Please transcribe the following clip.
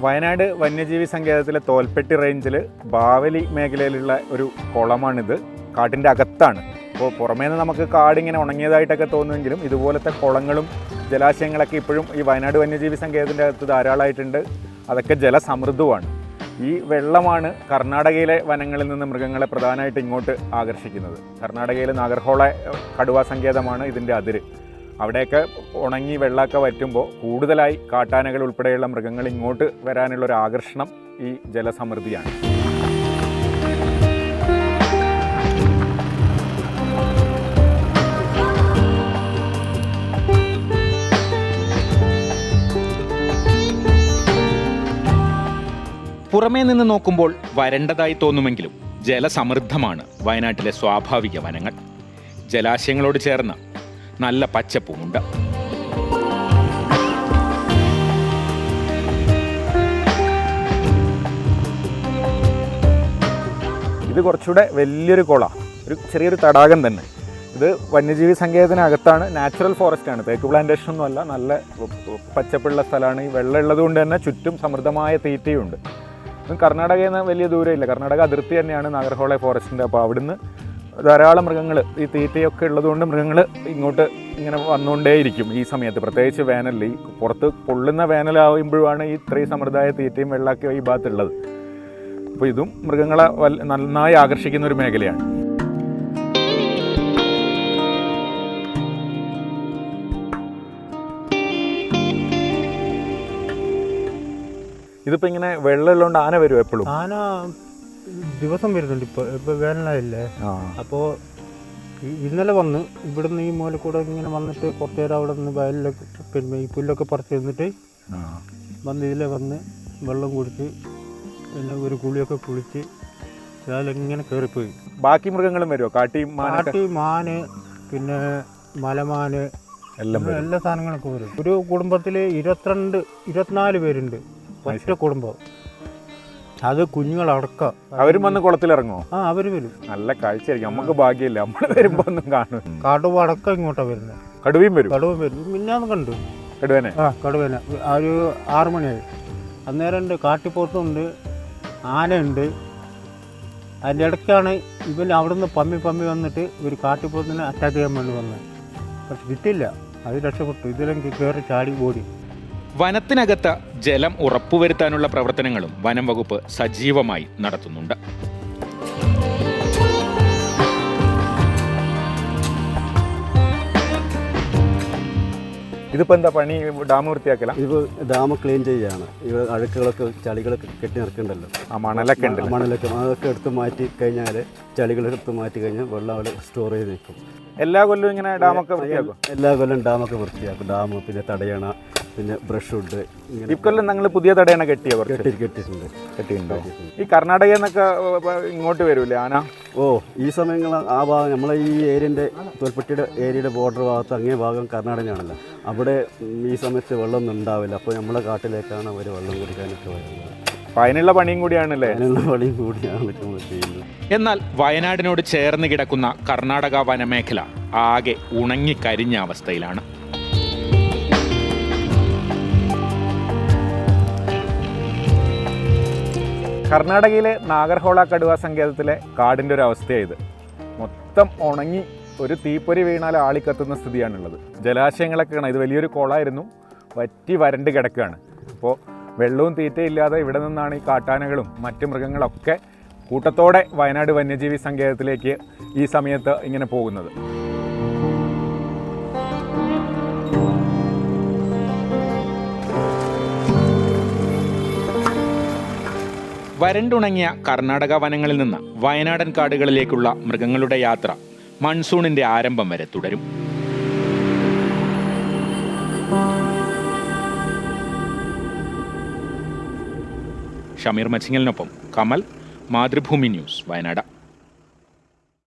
വയനാട് വന്യജീവി സങ്കേതത്തിലെ തോൽപ്പെട്ടി റേഞ്ചിൽ ബാവലി മേഖലയിലുള്ള ഒരു കുളമാണിത്. കാട്ടിൻ്റെ അകത്താണ്. അപ്പോൾ പുറമേ നിന്ന് നമുക്ക് കാടിങ്ങനെ ഉണങ്ങിയതായിട്ടൊക്കെ തോന്നുമെങ്കിലും ഇതുപോലത്തെ കുളങ്ങളും ജലാശയങ്ങളൊക്കെ ഇപ്പോഴും ഈ വയനാട് വന്യജീവി സങ്കേതത്തിൻ്റെ അകത്ത് ധാരാളമായിട്ടുണ്ട്. അതൊക്കെ ജലസമൃദ്ധമാണ്. ഈ വെള്ളമാണ് കർണാടകയിലെ വനങ്ങളിൽ നിന്ന് മൃഗങ്ങളെ പ്രധാനമായിട്ട് ഇങ്ങോട്ട് ആകർഷിക്കുന്നത്. കർണാടകയിലെ നാഗർഹോള കടുവാ സങ്കേതമാണ് ഇതിൻ്റെ അതിര്. അവിടെയൊക്കെ ഉണങ്ങി വെള്ളമൊക്കെ വറ്റുമ്പോൾ കൂടുതലായി കാട്ടാനകൾ ഉൾപ്പെടെയുള്ള മൃഗങ്ങൾ ഇങ്ങോട്ട് വരാനുള്ളൊരു ആകർഷണം ഈ ജലസമൃദ്ധിയാണ്. പുറമേ നിന്ന് നോക്കുമ്പോൾ വരണ്ടതായി തോന്നുമെങ്കിലും ജലസമൃദ്ധമാണ് വയനാട്ടിലെ സ്വാഭാവിക വനങ്ങൾ. ജലാശയങ്ങളോട് ചേർന്ന് നല്ല പച്ചപ്പുമുണ്ട്. ഇത് കുറച്ചുകൂടെ വലിയൊരു കുളമാണ്, ഒരു ചെറിയൊരു തടാകം തന്നെ. ഇത് വന്യജീവി സങ്കേതത്തിനകത്താണ്, നാച്ചുറൽ ഫോറസ്റ്റാണ്, തേക്ക് പ്ലാന്റേഷൻ ഒന്നുമല്ല. നല്ല പച്ചപ്പുള്ള സ്ഥലമാണ്. ഈ വെള്ളം ഉള്ളത് കൊണ്ട് തന്നെ ചുറ്റും സമൃദ്ധമായ തീറ്റയുണ്ട്. കർണാടകയിൽ നിന്ന് വലിയ ദൂരമില്ല, കർണാടക അതിർത്തി തന്നെയാണ് നാഗർഹോള ഫോറസ്റ്റിൻ്റെ. അപ്പോൾ അവിടുന്ന് ധാരാളം മൃഗങ്ങൾ, ഈ തീറ്റയൊക്കെ ഉള്ളതുകൊണ്ട് മൃഗങ്ങൾ ഇങ്ങോട്ട് ഇങ്ങനെ വന്നുകൊണ്ടേയിരിക്കും ഈ സമയത്ത്. പ്രത്യേകിച്ച് വേനലിൽ, ഈ പുറത്ത് പൊള്ളുന്ന വേനലാവുമ്പോഴാണ് ഈ ഇത്രയും സമൃദ്ധമായ തീറ്റയും വെള്ളമൊക്കെ ഈ ഭാഗത്തുള്ളത്. അപ്പോൾ ഇതും മൃഗങ്ങളെ നന്നായി ആകർഷിക്കുന്ന ഒരു മേഖലയാണ്. ഇതിപ്പോൾ ഇങ്ങനെ വെള്ളമുള്ളതുകൊണ്ട് ആന വരുമോ എപ്പോഴും? ആന ദിവസം വരുന്നുണ്ട്. ഇപ്പോൾ വേനലായില്ലേ, അപ്പോൾ ഇന്നലെ വന്ന് ഇവിടുന്ന് ഈ മൂല കൂടെ ഇങ്ങനെ വന്നിട്ട് കുറച്ച് നേരം അവിടെ നിന്ന് വയലിലൊക്കെ പിന്നെ ഈ പുല്ലൊക്കെ പറിച്ച് തന്നിട്ട് വന്ന് ഇതിലെ വന്ന് വെള്ളം കുടിച്ച് പിന്നെ ഒരു കുളിയൊക്കെ കുളിച്ച് അതിലിങ്ങനെ കയറിപ്പോയി. ബാക്കി മൃഗങ്ങളും വരുമോ? കാട്ടി, മാന്, പിന്നെ മലമാന്, എല്ലാ സാധനങ്ങളൊക്കെ വരും. ഒരു കുടുംബത്തിൽ 24 പേരുണ്ട്, ഒറ്റ കുടുംബം. അത് കുഞ്ഞുങ്ങളടക്കം. അവരും വന്ന് കുളത്തിലിറങ്ങുമോ? അവർ വരും. നല്ല കാഴ്ചയായിരിക്കും. നമുക്ക് ഭാഗ്യമില്ല, നമ്മൾ വരുമ്പോ ഒന്നും കാണും. കടുവ അടക്കം ഇങ്ങോട്ടാണ് വരുന്നത്. കടുവയും വരും. മിന്നാന്ന് കണ്ടു കടുവേനെ. കടുവേനെ ഒരു 6 മണിയായി. അന്നേരം ഉണ്ട് കാട്ടിപ്പോത്തുണ്ട്, ആനയുണ്ട്. അതിൻ്റെ ഇടയ്ക്കാണ് ഇവൻ അവിടുന്ന് പമ്മി വന്നിട്ട് ഒരു കാട്ടിപ്പോത്തിനെ അറ്റാക്ക് ചെയ്യാൻ വേണ്ടി വന്നത്. പക്ഷെ കിട്ടില്ല, അത് രക്ഷപ്പെട്ടു. ഇതിലെങ്കിൽ കയറി ചാടി ഓടി. വനത്തിനകത്ത് ജലം ഉറപ്പുവരുത്താനുള്ള പ്രവർത്തനങ്ങളും വനം വകുപ്പ് സജീവമായി നടത്തുന്നുണ്ട്. ഇതിപ്പോൾ എന്താ പണി? ഡാം വൃത്തിയാക്കല? ഇത് ഡാം ക്ലീൻ ചെയ്യുകയാണ്. ഇവിടെ അഴുക്കുകളൊക്കെ ചളികളൊക്കെ കെട്ടി നിൽക്കുന്നുണ്ടല്ലോ, ആ മണലൊക്കെ ഉണ്ട്. മണലൊക്കെ അതൊക്കെ എടുത്ത് മാറ്റി കഴിഞ്ഞാൽ, ചളികളൊക്കെ എടുത്ത് മാറ്റി കഴിഞ്ഞാൽ വെള്ളം അവിടെ സ്റ്റോർ ചെയ്ത് നിൽക്കും. എല്ലാ കൊല്ലവും ഇങ്ങനെ ഡാമൊക്കെ വൃത്തിയാക്കും? എല്ലാ കൊല്ലം ഡാമൊക്കെ വൃത്തിയാക്കും. ഡാം പിന്നെ തടയണ, പിന്നെ ബ്രഷ് ഉണ്ട്. ഇക്കൊല്ലം നിങ്ങൾ പുതിയ തടയണ കെട്ടിയിട്ടുണ്ട്. ഈ കർണാടകയിൽ നിന്നൊക്കെ ഇങ്ങോട്ട് വരൂലേ ആന? ഈ സമയങ്ങൾ ആ ഭാഗം നമ്മളെ ഈ ഏരിയൻ്റെ തോൽപ്പെട്ടിയുടെ ഏരിയയുടെ ബോർഡർ ഭാഗത്ത് അങ്ങേ ഭാഗം കർണാടകയാണല്ലോ. അവിടെ ഈ സമയത്ത് വെള്ളമൊന്നും ഉണ്ടാവില്ല. അപ്പോൾ നമ്മളെ കാട്ടിലേക്കാണ് അവർ വെള്ളം കുടിക്കാനൊക്കെ വരുന്നത്. അതിനുള്ള പണിയും കൂടിയാണല്ലേ? അതിനുള്ള പണിയും കൂടിയാണ് ചെയ്യുന്നത്. എന്നാൽ വയനാടിനോട് ചേർന്ന് കിടക്കുന്ന കർണാടക വനമേഖല ആകെ ഉണങ്ങിക്കരിഞ്ഞ അവസ്ഥയിലാണ്. കർണാടകയിലെ നാഗർഹോള കടുവാ സങ്കേതത്തിലെ കാടിൻ്റെ ഒരു അവസ്ഥയായത്. മൊത്തം ഉണങ്ങി ഒരു തീപ്പൊരി വീണാൽ ആളിക്കത്തുന്ന സ്ഥിതിയാണുള്ളത്. ജലാശയങ്ങളൊക്കെ കാണാം. ഇത് വലിയൊരു കുളമായിരുന്നു, വറ്റി വരണ്ട് കിടക്കുകയാണ്. അപ്പോൾ വെള്ളവും തീറ്റയില്ലാതെ ഇവിടെ നിന്നാണ് ഈ കാട്ടാനകളും മറ്റ് മൃഗങ്ങളൊക്കെ കൂട്ടത്തോടെ വയനാട് വന്യജീവി സങ്കേതത്തിലേക്ക് ഈ സമയത്ത് ഇങ്ങനെ പോകുന്നത്. വരണ്ടുണങ്ങിയ കർണാടക വനങ്ങളിൽ നിന്ന് വയനാടൻ കാടുകളിലേക്കുള്ള മൃഗങ്ങളുടെ യാത്ര മൺസൂണിന്റെ ആരംഭം വരെ തുടരും. ഷമീർ മച്ചിങ്ങലിനൊപ്പം കമൽ, മാതൃഭൂമി ന്യൂസ്, വയനാട്.